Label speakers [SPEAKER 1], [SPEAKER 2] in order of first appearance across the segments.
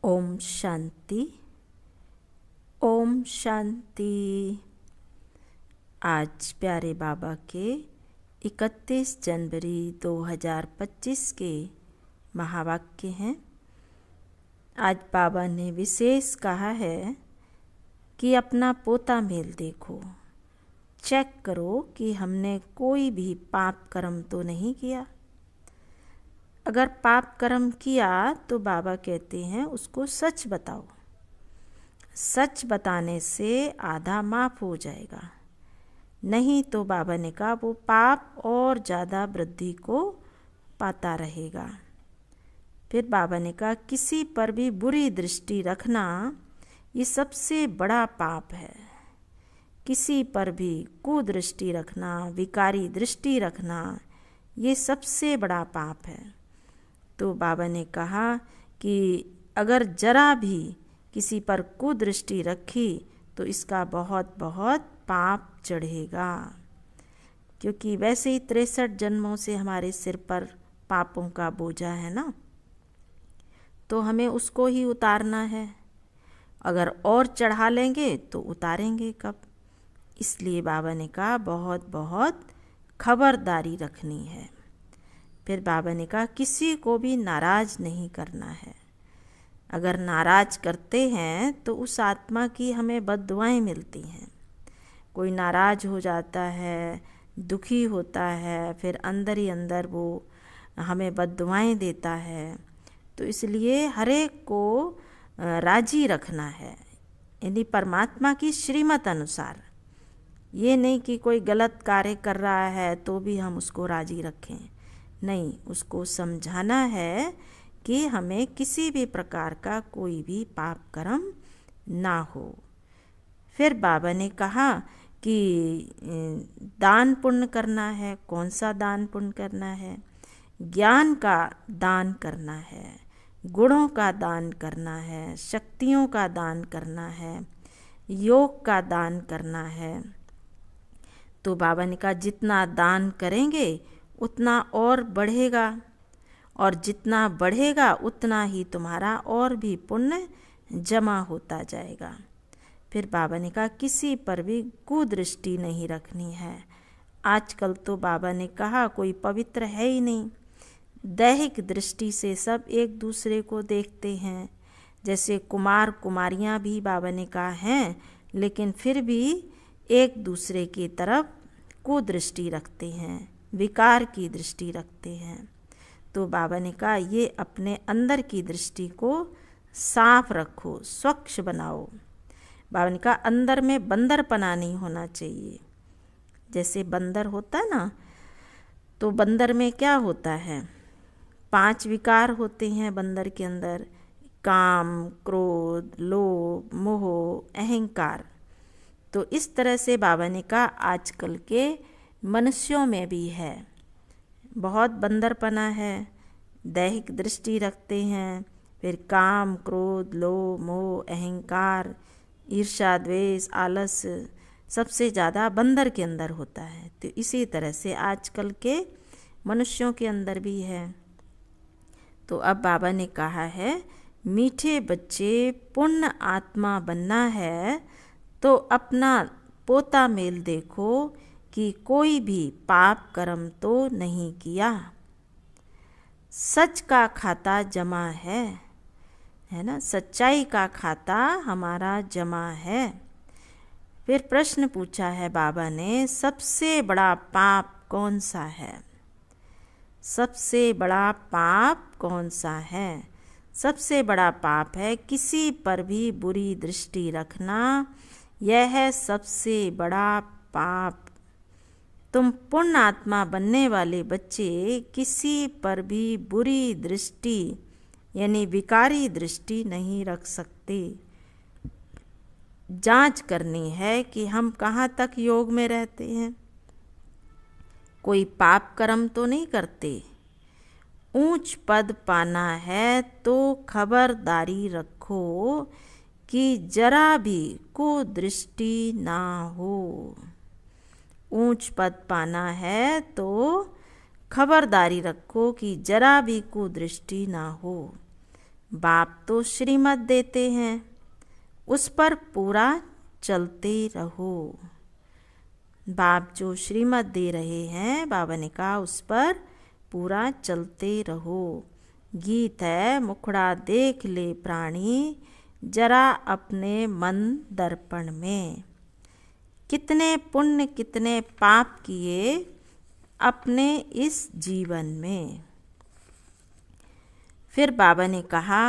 [SPEAKER 1] ओम शांति। ओम शांति। आज प्यारे बाबा के 31 जनवरी 2025 के महावाक्य हैं। आज बाबा ने विशेष कहा है कि अपना पोता मेल देखो, चेक करो कि हमने कोई भी पाप कर्म तो नहीं किया। अगर पाप कर्म किया तो बाबा कहते हैं उसको सच बताओ। सच बताने से आधा माफ हो जाएगा, नहीं तो बाबा ने कहा वो पाप और ज़्यादा वृद्धि को पाता रहेगा। फिर बाबा ने कहा किसी पर भी बुरी दृष्टि रखना ये सबसे बड़ा पाप है। किसी पर भी कुदृष्टि रखना, विकारी दृष्टि रखना, ये सबसे बड़ा पाप है। तो बाबा ने कहा कि अगर जरा भी किसी पर कुदृष्टि रखी तो इसका बहुत बहुत पाप चढ़ेगा, क्योंकि वैसे ही 63 जन्मों से हमारे सिर पर पापों का बोझा है ना, तो हमें उसको ही उतारना है। अगर और चढ़ा लेंगे तो उतारेंगे कब। इसलिए बाबा ने कहा बहुत बहुत खबरदारी रखनी है। फिर बाबा ने कहा किसी को भी नाराज नहीं करना है। अगर नाराज करते हैं तो उस आत्मा की हमें बद्दुआएं मिलती हैं। कोई नाराज हो जाता है, दुखी होता है, फिर अंदर ही अंदर वो हमें बद्दुआएं देता है। तो इसलिए हर एक को राजी रखना है, यानी परमात्मा की श्रीमत अनुसार। ये नहीं कि कोई गलत कार्य कर रहा है तो भी हम उसको राजी रखें, नहीं, उसको समझाना है कि हमें किसी भी प्रकार का कोई भी पाप कर्म ना हो। फिर बाबा ने कहा कि दान पुण्य करना है। कौन सा दान पुण्य करना है? ज्ञान का दान करना है, गुणों का दान करना है, शक्तियों का दान करना है, योग का दान करना है। तो बाबा ने कहा जितना दान करेंगे उतना और बढ़ेगा, और जितना बढ़ेगा उतना ही तुम्हारा और भी पुण्य जमा होता जाएगा। फिर बाबा ने कहा किसी पर भी कुदृष्टि नहीं रखनी है। आजकल तो बाबा ने कहा कोई पवित्र है ही नहीं। दैहिक दृष्टि से सब एक दूसरे को देखते हैं। जैसे कुमार कुमारियां भी बाबा ने कहा हैं, लेकिन फिर भी एक दूसरे की तरफ कुदृष्टि रखते हैं, विकार की दृष्टि रखते हैं। तो बाबा ने कहा ये अपने अंदर की दृष्टि को साफ रखो, स्वच्छ बनाओ। बाबा ने कहा अंदर में बंदरपना नहीं होना चाहिए। जैसे बंदर होता है ना, तो बंदर में क्या होता है? 5 विकार होते हैं बंदर के अंदर: काम, क्रोध, लोभ, मोह, अहंकार। तो इस तरह से बाबा ने कहा आजकल के मनुष्यों में भी है, बहुत बंदरपना है। दैहिक दृष्टि रखते हैं, फिर काम, क्रोध, लोभ, मोह, अहंकार, ईर्ष्या, द्वेष, आलस सबसे ज़्यादा बंदर के अंदर होता है। तो इसी तरह से आजकल के मनुष्यों के अंदर भी है। तो अब बाबा ने कहा है मीठे बच्चे पूर्ण आत्मा बनना है तो अपना पोता मेल देखो कि कोई भी पाप कर्म तो नहीं किया। सच का खाता जमा है ना, सच्चाई का खाता हमारा जमा है। फिर प्रश्न पूछा है बाबा ने सबसे बड़ा पाप कौन सा है? सबसे बड़ा पाप कौन सा है? सबसे बड़ा पाप है किसी पर भी बुरी दृष्टि रखना। यह है सबसे बड़ा पाप। तुम पूर्ण आत्मा बनने वाले बच्चे किसी पर भी बुरी दृष्टि यानी विकारी दृष्टि नहीं रख सकते। जांच करनी है कि हम कहाँ तक योग में रहते हैं। कोई पाप कर्म तो नहीं करते। ऊंच पद पाना है तो खबरदारी रखो कि जरा भी कुदृष्टि ना हो। ऊंच पद पाना है तो खबरदारी रखो कि जरा भी कुदृष्टि ना हो। बाप तो श्रीमत देते हैं, उस पर पूरा चलते रहो। बाप जो श्रीमत दे रहे हैं, बाबा ने कहा उस पर पूरा चलते रहो। गीत है, मुखड़ा देख ले प्राणी, जरा अपने मन दर्पण में। कितने पुण्य कितने पाप किए अपने इस जीवन में। फिर बाबा ने कहा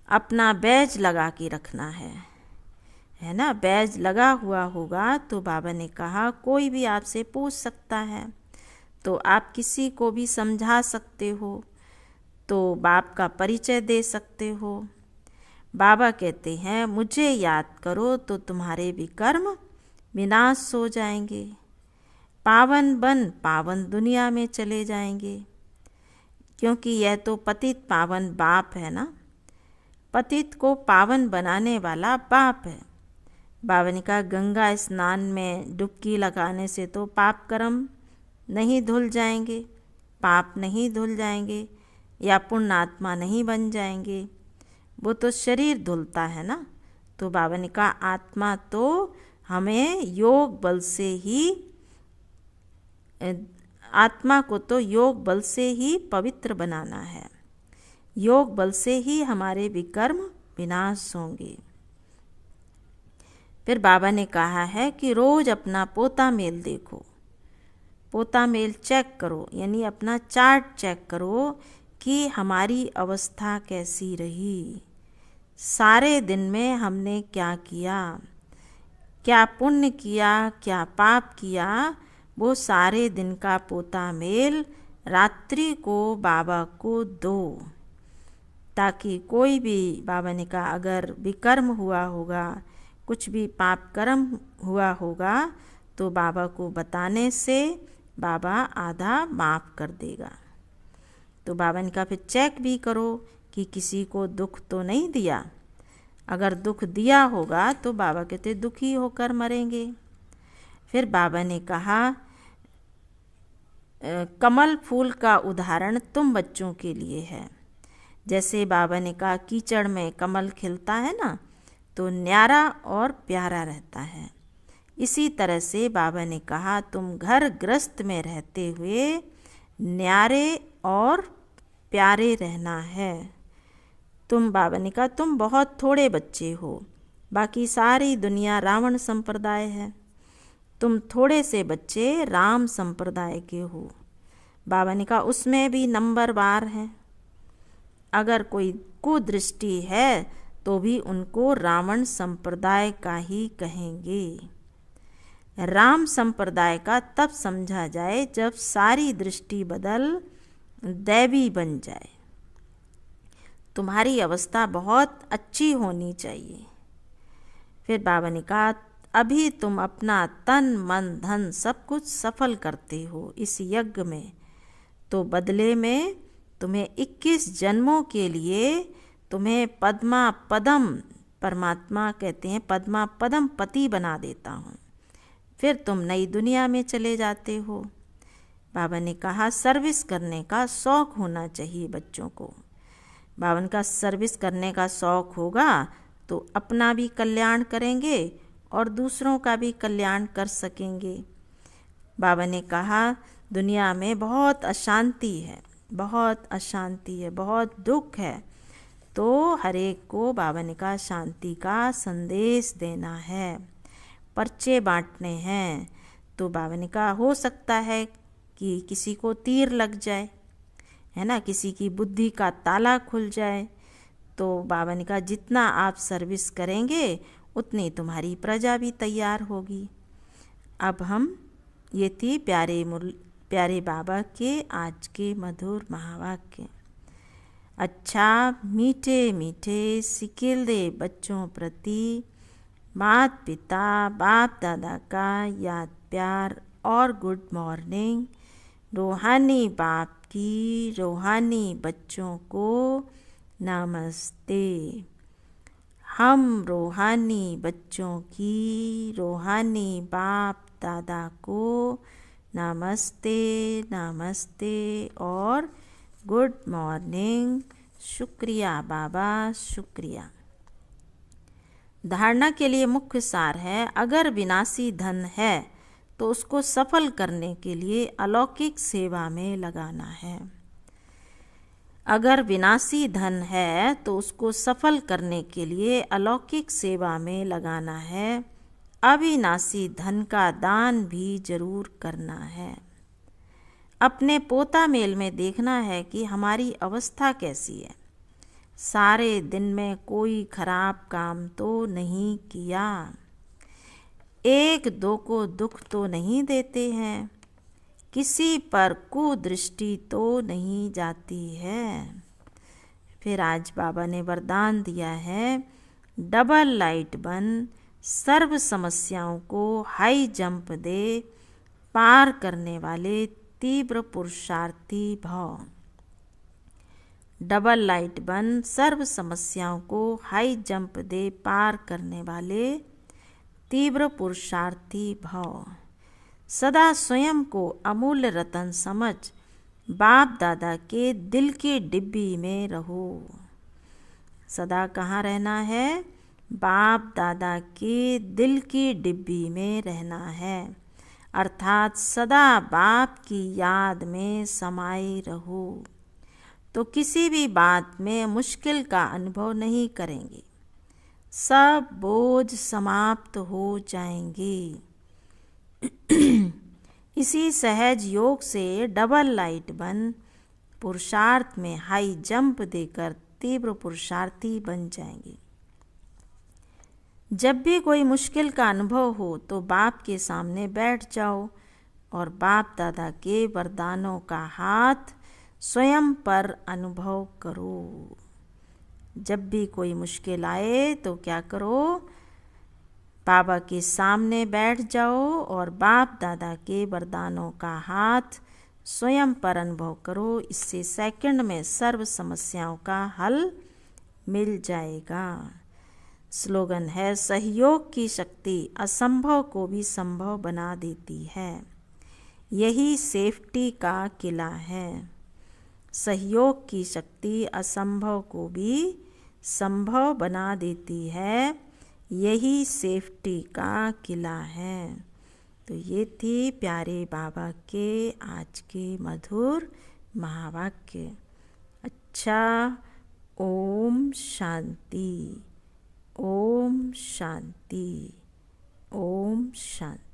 [SPEAKER 1] अपना बैज लगा के रखना है ना। बैज लगा हुआ होगा तो बाबा ने कहा कोई भी आपसे पूछ सकता है, तो आप किसी को भी समझा सकते हो, तो बाप का परिचय दे सकते हो। बाबा कहते हैं मुझे याद करो तो तुम्हारे विकर्म विनाश हो जाएंगे, पावन बन पावन दुनिया में चले जाएंगे। क्योंकि यह तो पतित पावन बाप है ना, पतित को पावन बनाने वाला बाप है। बाबा ने कहा गंगा स्नान में डुबकी लगाने से तो पाप कर्म नहीं धुल जाएंगे, पाप नहीं धुल जाएंगे, या पुण्य आत्मा नहीं बन जाएंगे, वो तो शरीर धुलता है ना। तो बाबा ने कहा आत्मा तो हमें योग बल से ही, आत्मा को तो योग बल से ही पवित्र बनाना है, योग बल से ही हमारे विकर्म विनाश होंगे। फिर बाबा ने कहा है कि रोज अपना पोता मेल देखो, पोता मेल चेक करो, यानी अपना चार्ट चेक करो कि हमारी अवस्था कैसी रही, सारे दिन में हमने क्या किया, क्या पुण्य किया क्या पाप किया। वो सारे दिन का पोता मेल रात्रि को बाबा को दो, ताकि कोई भी, बाबा ने कहा अगर विकर्म हुआ होगा, कुछ भी पाप कर्म हुआ होगा, तो बाबा को बताने से बाबा आधा माफ़ कर देगा। तो बाबा ने कहा फिर चेक भी करो कि किसी को दुख तो नहीं दिया, अगर दुख दिया होगा तो बाबा कहते दुखी होकर मरेंगे। फिर बाबा ने कहा कमल फूल का उदाहरण तुम बच्चों के लिए है। जैसे बाबा ने कहा कीचड़ में कमल खिलता है ना, तो न्यारा और प्यारा रहता है। इसी तरह से बाबा ने कहा तुम घर गृहस्थ में रहते हुए न्यारे और प्यारे रहना है। तुम, बाबा ने कहा तुम बहुत थोड़े बच्चे हो, बाकी सारी दुनिया रावण संप्रदाय है, तुम थोड़े से बच्चे राम संप्रदाय के हो। बाबा ने कहा उसमें भी नंबरवार है, अगर कोई कुदृष्टि है तो भी उनको रावण संप्रदाय का ही कहेंगे। राम संप्रदाय का तब समझा जाए जब सारी दृष्टि बदल दैवी बन जाए। तुम्हारी अवस्था बहुत अच्छी होनी चाहिए। फिर बाबा ने कहा अभी तुम अपना तन मन धन सब कुछ सफल करते हो इस यज्ञ में, तो बदले में तुम्हें 21 जन्मों के लिए तुम्हें पद्मा पदम, परमात्मा कहते हैं पद्मा पदम पति बना देता हूँ, फिर तुम नई दुनिया में चले जाते हो। बाबा ने कहा सर्विस करने का शौक़ होना चाहिए बच्चों को। बाबा का सर्विस करने का शौक़ होगा तो अपना भी कल्याण करेंगे और दूसरों का भी कल्याण कर सकेंगे। बाबा ने कहा दुनिया में बहुत अशांति है, बहुत अशांति है, बहुत दुख है, तो हर एक को बाबा ने कहा शांति का संदेश देना है, पर्चे बांटने हैं। तो बाबा ने कहा हो सकता है कि किसी को तीर लग जाए, है ना, किसी की बुद्धि का ताला खुल जाए, तो बाबा ने कहा जितना आप सर्विस करेंगे उतनी तुम्हारी प्रजा भी तैयार होगी। अब हम, ये थी प्यारे बाबा के आज के मधुर महावाक्य। अच्छा मीठे मीठे सिकिलदे बच्चों प्रति माता पिता बाप दादा का याद प्यार और गुड मॉर्निंग। रूहानी बाप की रूहानी बच्चों को नमस्ते। हम रूहानी बच्चों की रूहानी बाप दादा को नमस्ते नमस्ते और गुड मॉर्निंग, शुक्रिया बाबा, शुक्रिया। धारणा के लिए मुख्य सार है, अगर विनाशी धन है तो उसको सफल करने के लिए अलौकिक सेवा में लगाना है। अगर विनाशी धन है तो उसको सफल करने के लिए अलौकिक सेवा में लगाना है। अविनाशी धन का दान भी जरूर करना है। अपने पोता मेल में देखना है कि हमारी अवस्था कैसी है। सारे दिन में कोई खराब काम तो नहीं किया, एक दो को दुख तो नहीं देते हैं, किसी पर कुदृष्टि तो नहीं जाती है। फिर आज बाबा ने वरदान दिया है, डबल लाइट बन, सर्व समस्याओं को हाई जंप दे, पार करने वाले तीव्र पुरुषार्थी भव। डबल लाइट बन, सर्व समस्याओं को हाई जंप दे, पार करने वाले तीव्र पुरुषार्थी भव। सदा स्वयं को अमूल्य रतन समझ बाप दादा के दिल की डिब्बी में रहो। सदा कहाँ रहना है? बाप दादा के दिल की डिब्बी में रहना है, अर्थात सदा बाप की याद में समाये रहो, तो किसी भी बात में मुश्किल का अनुभव नहीं करेंगे। सब बोझ समाप्त हो जाएंगे। इसी सहज योग से डबल लाइट बन, पुरुषार्थ में हाई जंप देकर तीव्र पुरुषार्थी बन जाएंगे। जब भी कोई मुश्किल का अनुभव हो तो बाप के सामने बैठ जाओ और बाप दादा के वरदानों का हाथ स्वयं पर अनुभव करो। जब भी कोई मुश्किल आए तो क्या करो? बाबा के सामने बैठ जाओ और बाप दादा के वरदानों का हाथ स्वयं पर अनुभव करो। इससे सेकंड में सर्व समस्याओं का हल मिल जाएगा। स्लोगन है, सहयोग की शक्ति असंभव को भी संभव बना देती है। यही सेफ्टी का किला है। सहयोग की शक्ति असंभव को भी संभव बना देती है, यही सेफ्टी का किला है। तो ये थी प्यारे बाबा के आज के मधुर महावाक्य। अच्छा, ओम शांति, ओम शांति, ओम शांति।